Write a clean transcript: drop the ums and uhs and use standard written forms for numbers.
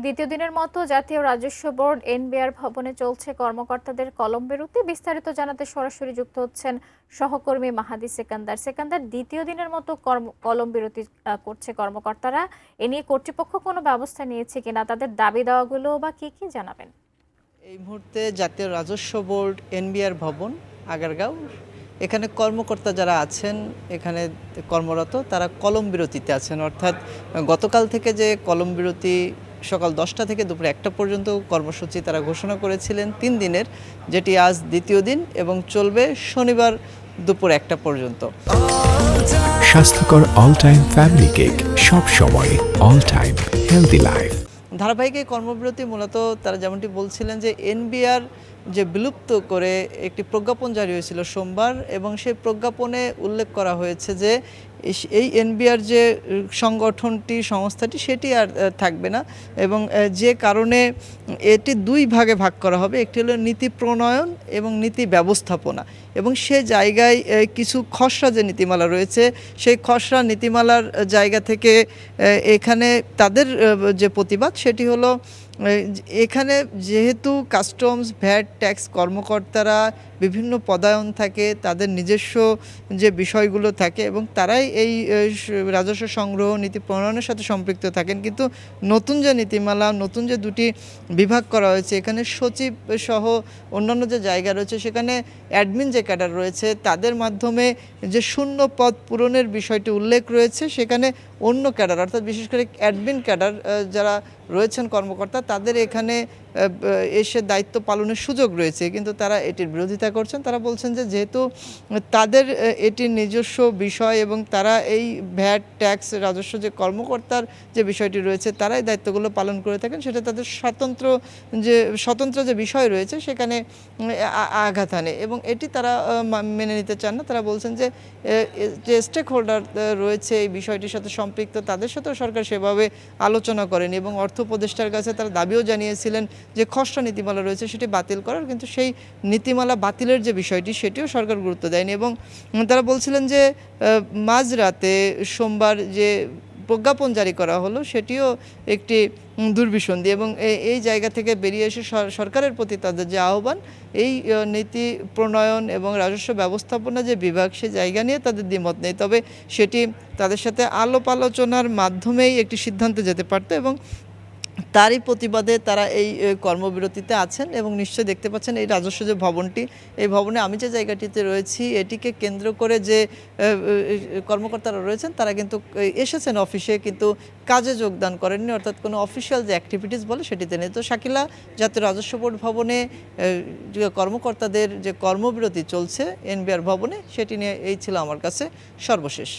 দ্বিতীয় দিনের মতো জাতীয় রাজস্ব বোর্ড এনবিআর ভবনে চলছে কর্মকর্তাদের কলম বিরতি। বিস্তারিত জানাতে সরাসরি যুক্ত হচ্ছেন সহকর্মী মাহাদি সেকান্দার। সেকান্দার, দ্বিতীয় দিনের মতো কলম বিরতি করছে কর্মকর্তারা। এ নিয়ে কর্তৃপক্ষ কোনো ব্যবস্থা নিয়েছে কিনা, তাদের দাবি দাওয়াগুলো বা কি কি জানাবেন? এই মুহূর্তে জাতীয় রাজস্ব বোর্ড এনবিআর ভবন আগারগাঁও, এখানে কর্মকর্তা যারা আছেন এখানে কর্মরত তারা কলম বিরতিতে আছেন। অর্থাৎ গতকাল থেকে যে কলম বিরতি সকাল 10টা থেকে দুপুর 1টা পর্যন্ত কর্মসূচি তারা ঘোষণা করেছিলেন 3 দিনের, যেটি আজ দ্বিতীয় দিন এবং চলবে শনিবার দুপুর 1টা পর্যন্ত। স্বাস্থ্যকর অল টাইম ফ্যামিলি কেক, সব সময় অল টাইম হেলদি লাইফ। ধারাবাহিক এই কর্মবিরতি মূলত তারা যেমনটি বলছিলেন যে এনবিআর যে বিলুপ্ত করে একটি প্রজ্ঞাপন জারি হয়েছিল সোমবার, এবং সেই প্রজ্ঞাপনে উল্লেখ করা হয়েছে যে এই এনবিআর যে সংস্থাটি সেটি আর থাকবে না, এবং যে কারণে এটি 2 ভাগে ভাগ করা হবে। একটি হলো নীতি প্রণয়ন এবং নীতি ব্যবস্থাপনা, এবং সে জায়গায় কিছু খসড়া যে নীতিমালা রয়েছে সেই খসড়া নীতিমালার জায়গা থেকে এখানে তাদের যে প্রতিবাদ সেটি হলো এখানে যেহেতু কাস্টমস, ভ্যাট, ট্যাক্স কর্মকর্তারা বিভিন্ন পদায়ন থাকে, তাদের নিজস্ব যে বিষয়গুলো থাকে এবং তারাই এই রাজস্ব সংগ্রহ নীতি প্রণয়নের সাথে সম্পৃক্ত থাকেন, কিন্তু নতুন যে নীতিমালা, নতুন যে 2টি বিভাগ করা হয়েছে, এখানে সচিব সহ অন্যান্য যে জায়গা রয়েছে সেখানে অ্যাডমিন যে ক্যাডার রয়েছে তাদের মাধ্যমে যে শূন্য পদ পূরণের বিষয়টি উল্লেখ রয়েছে, সেখানে অন্য ক্যাডার অর্থাৎ বিশেষ করে অ্যাডমিন ক্যাডার যারা রয়েছেন কর্মকর্তা তাদের এখানে এসে দায়িত্ব পালনের সুযোগ রয়েছে, কিন্তু তারা এটির বিরোধিতা করছেন। তারা বলছেন যে যেহেতু তাদের এটির নিজস্ব বিষয় এবং তারা এই ভ্যাট, ট্যাক্স, রাজস্ব যে কর্মকর্তার যে বিষয়টি রয়েছে তারাই দায়িত্বগুলো পালন করে থাকেন, সেটা তাদের স্বতন্ত্র যে বিষয় রয়েছে সেখানে আঘাত আনে, এবং এটি তারা মেনে নিতে চান না। তারা বলছেন যে স্টেক হোল্ডার রয়েছে এই বিষয়টির সাথে সম্পৃক্ত, তাদের সাথেও সরকার সেভাবে আলোচনা করেনি, এবং অর্থ উপদেষ্টার কাছে তারা দাবিও জানিয়েছিলেন যে খসড়া নীতিমালা রয়েছে সেটি বাতিল করার, কিন্তু সেই নীতিমালা বাতিলের যে বিষয়টি সেটিও সরকার গুরুত্ব দেয়নি। এবং তারা বলছিলেন যে মাঝরাতে সোমবার যে প্রজ্ঞাপন জারি করা হলো সেটিও একটি দুর্বিসন্ধি, এবং এই জায়গা থেকে বেরিয়ে এসে সরকারের প্রতি তাদের যে আহ্বান, এই নীতি প্রণয়ন এবং রাজস্ব ব্যবস্থাপনা যে বিভাগ সে জায়গা নিয়ে তাদের দ্বিমত নেই, তবে সেটি তাদের সাথে আলাপ আলোচনার মাধ্যমেই একটি সিদ্ধান্তে যেতে পারত, এবং তারই প্রতিবাদে তারা এই কর্মবিরতিতে আছেন। এবং নিশ্চয়ই দেখতে পাচ্ছেন এই রাজস্ব যে ভবনটি, এই ভবনে আমি যে জায়গাটিতে রয়েছি এটিকে কেন্দ্র করে যে কর্মকর্তারা রয়েছেন তারা কিন্তু এসেছেন অফিসে, কিন্তু কাজে যোগদান করেননি, অর্থাৎ কোনো অফিসিয়াল যে অ্যাক্টিভিটিস বলে সেটিতে নেই। তো শাকিলা, জাতীয় রাজস্ব বোর্ড ভবনে কর্মকর্তাদের যে কর্মবিরতি চলছে এনবিআর ভবনে, সেটি নিয়ে এই ছিল আমার কাছে সর্বশেষ।